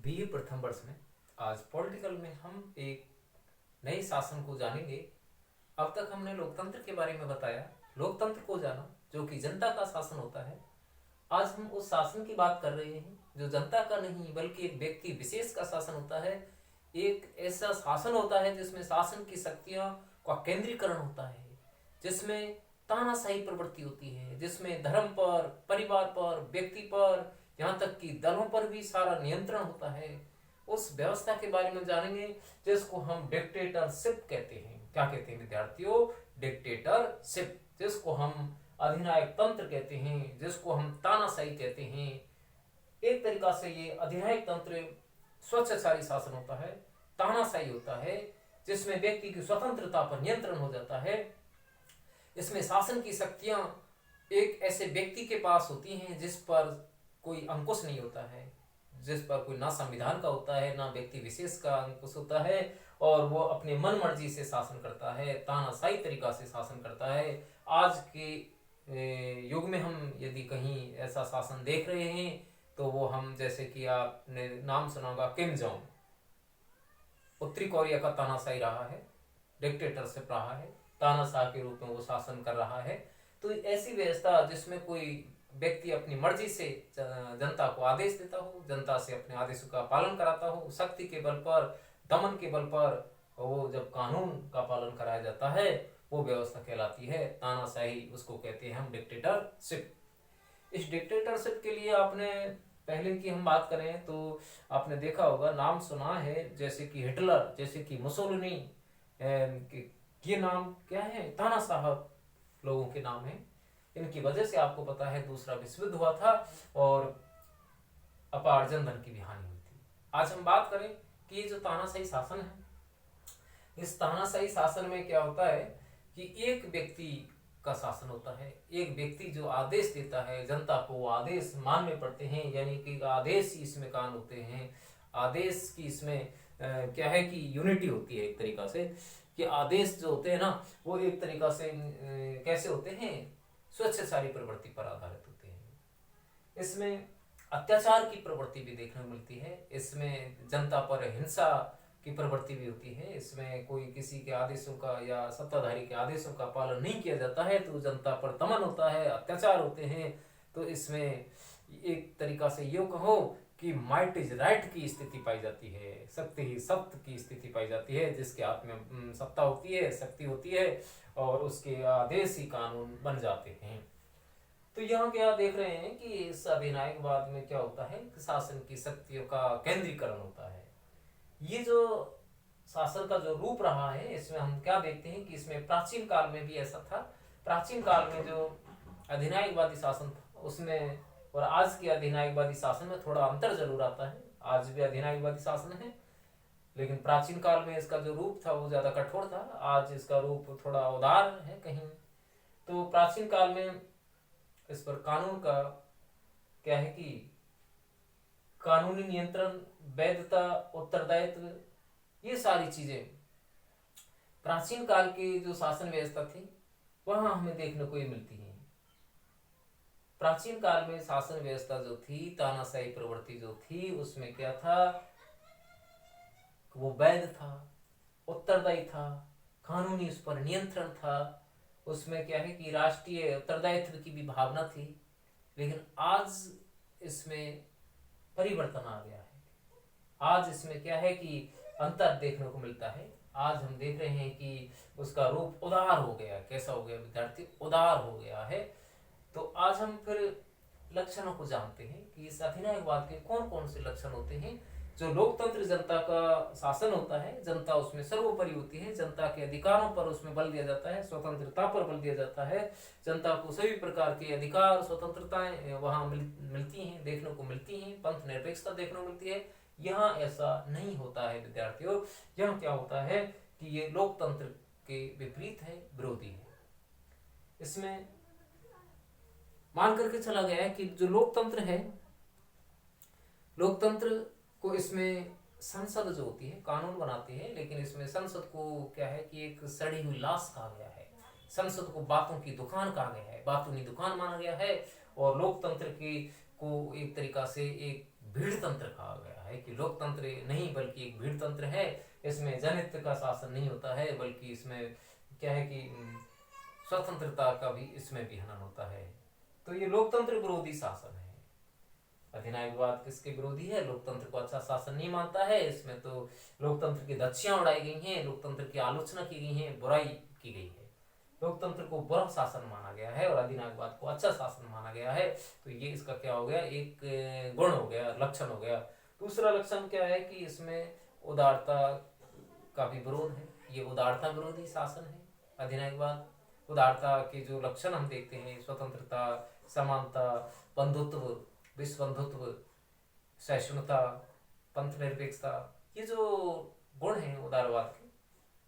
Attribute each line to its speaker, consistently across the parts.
Speaker 1: BA प्रथम वर्ष में आज पॉलिटिकल में हम एक नए शासन को जानेंगे। अब तक हमने लोकतंत्र के बारे में बताया, लोकतंत्र को जाना जो कि जनता का शासन होता है। आज हम उस शासन की बात कर रहे हैं जो जनता का नहीं बल्कि एक व्यक्ति विशेष का शासन होता है। एक ऐसा शासन होता है जिसमें शासन की शक्तियों का केंद्रीकरण होता है, जिसमें तानाशाही प्रवृत्ति होती है, जिसमें धर्म पर, परिवार पर, व्यक्ति पर, यहाँ तक कि दलों पर भी सारा नियंत्रण होता है। उस व्यवस्था के बारे में जानेंगे जिसको हम डिक्टेटरशिप कहते हैं। क्या कहते हैं विद्यार्थियों? डिक्टेटरशिप, जिसको हम अधिनायक तंत्र कहते हैं, जिसको हम तानाशाही कहते हैं। एक तरीका से ये अधिनायक तंत्र स्वच्छाचारी शासन होता है, तानाशाही होता है, जिसमें व्यक्ति की स्वतंत्रता पर नियंत्रण हो जाता है। इसमें शासन की शक्तियां एक ऐसे व्यक्ति के पास होती हैं जिस पर कोई अंकुश नहीं होता है, जिस पर कोई ना संविधान का होता है ना व्यक्ति विशेष का अंकुश होता है, और वो अपने मन मर्जी से शासन करता है, तानाशाही तरीका से शासन करता है। आज के युग में हम यदि कहीं ऐसा शासन देख रहे हैं तो वो हम, जैसे कि आपने नाम सुना होगा किम जोंग, उत्तरी कोरिया का तानाशाही रहा है, डिक्टेटरशिप रहा है, तानाशाह के रूप में वो शासन कर रहा है। तो ऐसी व्यवस्था जिसमें कोई व्यक्ति अपनी मर्जी से जनता को आदेश देता हो, जनता से अपने आदेशों का पालन कराता हो, शक्ति के बल पर, दमन के बल पर, वो जब कानून का पालन कराया जाता है वो व्यवस्था कहलाती है तानाशाही। उसको कहते हैं हम डिक्टेटरशिप। इस डिक्टेटरशिप के लिए आपने पहले की हम बात करें तो आपने देखा होगा, नाम सुना है, जैसे कि हिटलर, जैसे कि मुसोलिनी, ये नाम क्या है? तानाशाह लोगों के नाम है। इनकी वजह से आपको पता है दूसरा विश्व युद्ध हुआ था और अपार जनधन की भी हानि हुई थी। आज हम बात करें कि ये जो तानाशाही शासन है, इस तानाशाही शासन में क्या होता है कि एक व्यक्ति का शासन होता है। एक व्यक्ति जो आदेश देता है, जनता को वो आदेश मानने पड़ते हैं, यानी कि आदेश ही इसमें कान होते हैं। आदेश की इसमें क्या है कि यूनिटी होती है एक तरीका से, कि आदेश जो होते हैं ना वो एक तरीका से कैसे होते हैं? स्वच्छाचारी प्रवृत्ति पर आधारित होते हैं। इसमें अत्याचार की प्रवृत्ति भी देखने को मिलती है, इसमें जनता पर हिंसा की प्रवृत्ति भी होती है। इसमें कोई किसी के आदेशों का या सत्ताधारी के आदेशों का पालन नहीं किया जाता है तो जनता पर दमन होता है, अत्याचार होते हैं। तो इसमें एक तरीका से ये कहो कि माइट इज राइट की स्थिति पाई जाती है, शक्ति ही सत्य की स्थिति पाई जाती है, जिसके हाथ में सत्ता होती है, शक्ति होती है, और उसके आदेश ही कानून बन जाते हैं। तो यहाँ क्या देख रहे हैं कि इस अधिनायकवाद में क्या होता है कि शासन की शक्तियों का केंद्रीकरण होता है। ये जो शासन का जो रूप रहा है, इसमें हम क्या देखते हैं कि इसमें प्राचीन काल में भी ऐसा था। प्राचीन काल में जो अधिनायकवादी शासन था उसमें और आज के अधिनायकवादी शासन में थोड़ा अंतर जरूर आता है। आज भी अधिनायकवादी शासन है, लेकिन प्राचीन काल में इसका जो रूप था वो ज्यादा कठोर था। आज इसका रूप थोड़ा उदार है कहीं। तो प्राचीन काल में इस पर कानून का क्या है कि कानूनी नियंत्रण, वैधता, उत्तरदायित्व, ये सारी चीजें प्राचीन काल की जो शासन व्यवस्था थी वहां हमें देखने को ये मिलती है। प्राचीन काल में शासन व्यवस्था जो थी, तानाशाही प्रवृत्ति जो थी, उसमें क्या था? वो वैध था, उत्तरदायी था, कानूनी उस पर नियंत्रण था। उसमें क्या है कि राष्ट्रीय उत्तरदायित्व की भी भावना थी। लेकिन आज इसमें परिवर्तन आ गया है। आज इसमें क्या है कि अंतर देखने को मिलता है। आज हम देख रहे हैं कि उसका रूप उदार हो गया। कैसा हो गया विद्यार्थी? उदार हो गया है। तो आज हम फिर लक्षणों को जानते हैं कि इस अधिनायकवाद के कौन कौन से लक्षण होते हैं। जो लोकतंत्र जनता का शासन होता है, जनता उसमें सर्वोपरि होती है, जनता के अधिकारों पर उसमें बल दिया जाता है, स्वतंत्रता पर बल दिया जाता है, जनता को सभी प्रकार के अधिकार स्वतंत्रताएं वहां मिलती हैं, देखने को मिलती हैं, पंथ निरपेक्षता देखने को मिलती है। यहाँ ऐसा नहीं होता है विद्यार्थियों। यहाँ क्या होता है कि ये लोकतंत्र के विपरीत है, विरोधी है। इसमें मान करके चला गया है कि जो लोकतंत्र है, लोकतंत्र को इसमें संसद जो होती है कानून बनाती है, लेकिन इसमें संसद को क्या है कि एक सड़ी हुई लाश कहा गया है। संसद को बातों की दुकान कहा गया है, बातों की दुकान माना गया है। और लोकतंत्र की को एक तरीका से एक भीड़ तंत्र कहा गया है कि लोकतंत्र नहीं बल्कि एक भीड़ तंत्र है, इसमें जनहित का शासन नहीं होता है, बल्कि इसमें क्या है कि स्वतंत्रता का भी इसमें भी हनन होता है। तो ये लोकतंत्र विरोधी शासन है। अधिनायकवाद किसके विरोधी है? लोकतंत्र को अच्छा शासन नहीं मानता है। इसमें तो लोकतंत्र की धज्जियां उड़ाई गई हैं, लोकतंत्र की आलोचना की गई है, बुराई की गई है, लोकतंत्र को बुरा शासन माना गया है और अधिनायकवाद को अच्छा शासन माना गया है। तो ये इसका क्या हो गया? एक गुण हो गया, लक्षण हो गया। दूसरा लक्षण क्या है कि इसमें उदारता का भी विरोध है। ये उदारता विरोधी शासन है अधिनायकवाद। उदारता के जो लक्षण हम देखते हैं, स्वतंत्रता, समानता, बंधुत्व, विश्व बंधुत्व, सहिष्णुता, पंथ निरपेक्षता, ये जो गुण हैं उदारवाद के,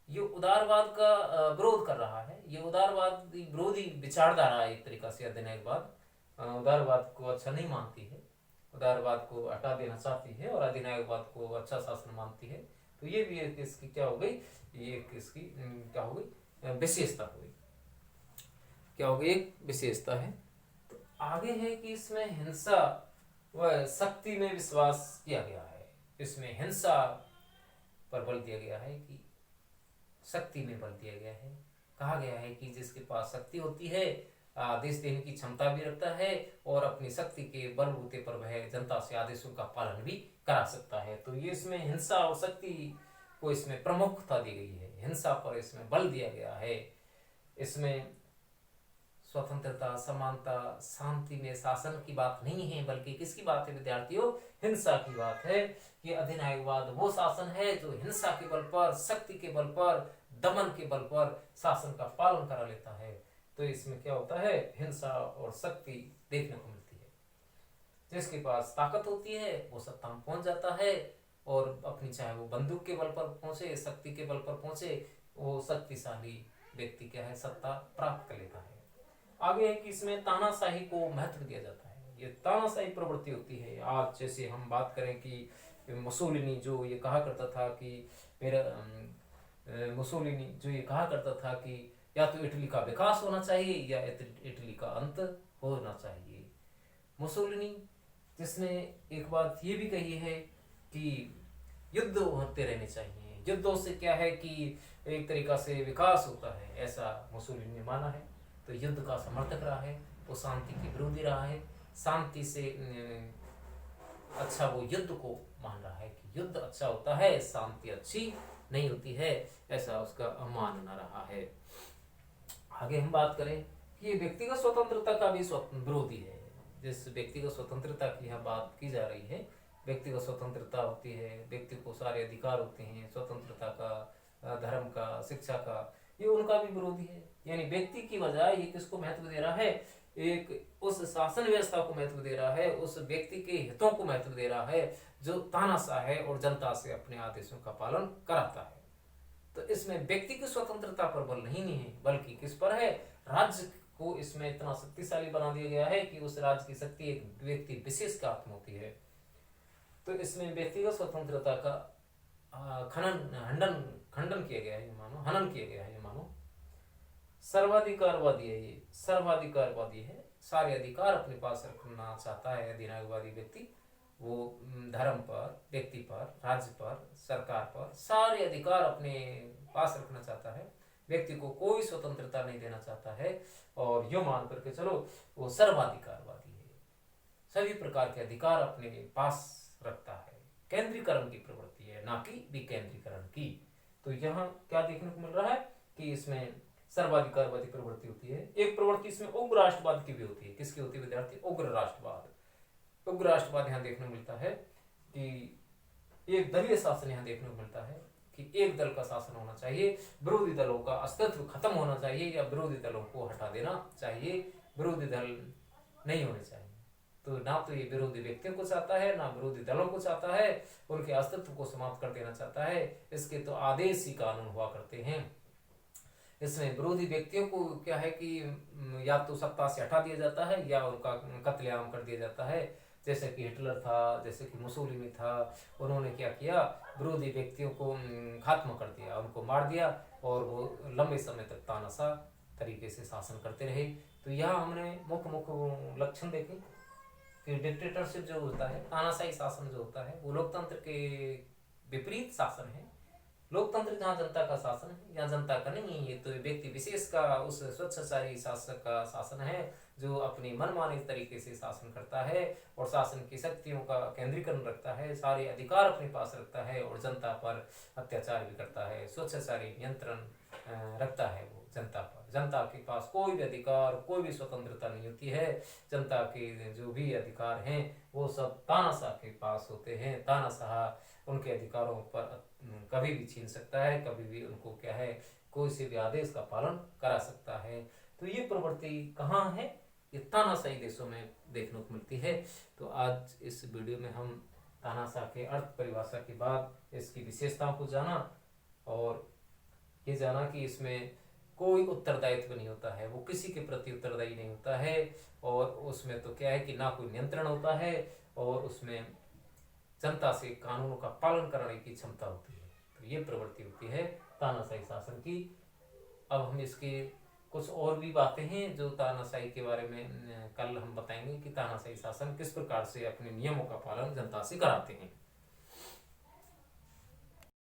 Speaker 1: ये उदारवाद का विरोध कर रहा है। ये उदारवाद विरोधी विचारधारा है एक तरीका से अधिनायकवाद। उदारवाद को अच्छा नहीं मानती है, उदारवाद को हटा देना चाहती है और अधिनायकवाद को अच्छा शासन मानती है। तो ये भी एक इसकी क्या हो गई? ये एक इसकी क्या हो गई? विशेषता हो गई। क्या हो गई? एक विशेषता है। तो आगे है कि इसमें हिंसा व शक्ति में विश्वास किया गया है। इसमें हिंसा पर बल दिया गया है कि शक्ति में बल दिया गया है। कहा गया है कि जिसके पास शक्ति होती है, आदेश देने की क्षमता भी रखता है और अपनी शक्ति के बलबूते पर वह जनता से आदेशों का पालन भी करा सकता है। तो ये इसमें हिंसा और शक्ति को इसमें प्रमुखता दी गई है, हिंसा पर इसमें बल दिया गया है। इसमें स्वतंत्रता, समानता, शांति में शासन की बात नहीं है, बल्कि किसकी बात है विद्यार्थियों? हिंसा की बात है। कि अधिनायकवाद वो शासन है जो हिंसा के बल पर, शक्ति के बल पर, दमन के बल पर शासन का पालन करा लेता है। तो इसमें क्या होता है? हिंसा और शक्ति देखने को मिलती है। जिसके पास ताकत होती है वो सत्ता में पहुंच जाता है और अपनी चाहे वो बंदूक के बल पर पहुंचे, शक्ति के बल पर पहुंचे, वो शक्तिशाली व्यक्ति क्या है? सत्ता प्राप्त कर लेता है। आगे है कि इसमें तानाशाही को महत्व दिया जाता है। ये तानाशाही प्रवृत्ति होती है। आज जैसे हम बात करें कि मुसोलिनी जो ये कहा करता था कि मुसोलिनी जो ये कहा करता था कि या तो इटली का विकास होना चाहिए या इटली का अंत होना चाहिए। मुसोलिनी जिसने एक बात ये भी कही है कि युद्ध होते रहने चाहिए, युद्धों से क्या है कि एक तरीका से विकास होता है, ऐसा मुसोलिनी ने माना है। तो युद्ध का समर्थक रहा है, वो शांति के विरोधी रहा है। शांति से अच्छा वो युद्ध को मान रहा है कि युद्ध अच्छा होता है, शांति अच्छी नहीं होती है, ऐसा उसका मानना रहा है। आगे हम बात करें कि ये व्यक्तिगत स्वतंत्रता का भी विरोधी है। जिस व्यक्तिगत स्वतंत्रता की यहाँ बात की जा रही है, व्यक्तिगत स्वतंत्रता होती है, व्यक्ति को सारे अधिकार होते हैं, स्वतंत्रता का, धर्म का, शिक्षा का, ये उनका भी विरोधी है। यानी व्यक्ति की बजाय ये किसको महत्व दे रहा है? एक उस शासन व्यवस्था को महत्व दे रहा है, उस व्यक्ति के हितों को महत्व दे रहा है जो तानाशाह है और जनता से अपने आदेशों का पालन कराता है। तो इसमें व्यक्ति की स्वतंत्रता पर बल नहीं है, बल्कि किस पर है? राज्य को इसमें इतना शक्तिशाली बना दिया गया है कि उस राज्य की शक्ति एक व्यक्ति विशेष का आत्म होती है। तो इसमें व्यक्तिगत स्वतंत्रता का खंडन किया गया है, ये मानो हनन किया गया है, ये मानो सर्वाधिकारवादी है। ये सर्वाधिकारवादी है, सारे अधिकार अपने पास रखना चाहता है अधिनायकवादी व्यक्ति। वो धर्म पर, व्यक्ति पर, राज्य पर, सरकार पर सारे अधिकार अपने पास रखना चाहता है। व्यक्ति को कोई स्वतंत्रता नहीं देना चाहता है और यो मान करके चलो वो सर्वाधिकारवादी है, सभी प्रकार के अधिकार अपने पास रखता है। केंद्रीकरण की प्रवृत्ति है, ना कि विकेंद्रीकरण की। तो यहाँ क्या देखने को मिल रहा है कि इसमें सर्वाधिकारवादी प्रवृत्ति होती है। एक प्रवृत्ति इसमें उग्र राष्ट्रवाद की भी होती है। किसकी होती है विद्यार्थी? उग्र राष्ट्रवाद। उग्र राष्ट्रवाद यहाँ देखने को मिलता है कि एक दलीय शासन यहाँ देखने को मिलता है कि एक दल का शासन होना चाहिए, विरोधी दलों का अस्तित्व खत्म होना चाहिए या विरोधी दलों को हटा देना चाहिए, विरोधी दल नहीं होने चाहिए। तो ना तो ये विरोधी व्यक्तियों को चाहता है, ना विरोधी दलों को चाहता है, उनके अस्तित्व को समाप्त कर देना चाहता है। इसके तो आदेश ही कानून हुआ करते हैं। इसमें विरोधी व्यक्तियों को क्या है कि या तो सत्ता से हटा दिया जाता है या उनका कत्लेआम कर दिया जाता है। जैसे कि हिटलर था, जैसे कि मुसोलिनी था, उन्होंने क्या किया? विरोधी व्यक्तियों को खात्मा कर दिया, उनको मार दिया और वो लंबे समय तक तानाशाह तरीके से शासन करते रहे। तो यहाँ हमने मुख्य लक्षण देखे कि डिक्टेटरशिप जो होता है, तानाशाही शासन जो होता है, वो लोकतंत्र के विपरीत शासन है। लोकतंत्र जहाँ जनता का शासन है, यहाँ जनता का नहीं है, ये तो व्यक्ति विशेष का, उस स्वच्छाचारी शासक का शासन है जो अपनी मनमाने तरीके से शासन करता है और शासन की शक्तियों का केंद्रीकरण रखता है, सारे अधिकार अपने पास रखता है और जनता पर अत्याचार भी करता है, स्वच्छाचारी नियंत्रण रखता है वो जनता पर। जनता के पास कोई भी अधिकार, कोई भी स्वतंत्रता नहीं होती है। जनता के जो भी अधिकार हैं वो सब तानाशाह के पास होते हैं। तानाशाह उनके अधिकारों पर कभी भी छीन सकता है, कभी भी उनको क्या है, कोई से भी आदेश का पालन करा सकता है। तो ये प्रवृत्ति कहाँ है? ये तानाशाही देशों में देखने को मिलती है। तो आज इस वीडियो में हम तानाशाह के अर्थ परिभाषा के बाद इसकी विशेषताओं को जाना और ये जाना कि इसमें कोई उत्तरदायित्व नहीं होता है, वो किसी के प्रति उत्तरदायी नहीं होता है, और उसमें तो क्या है कि ना कोई नियंत्रण होता है और उसमें जनता से कानूनों का पालन कराने की क्षमता होती है। तो ये प्रवृत्ति होती है तानाशाही शासन की। अब हम इसके कुछ और भी बातें हैं जो तानाशाही के बारे में कल हम बताएंगे कि तानाशाही शासन किस प्रकार से अपने नियमों का पालन जनता से कराते हैं।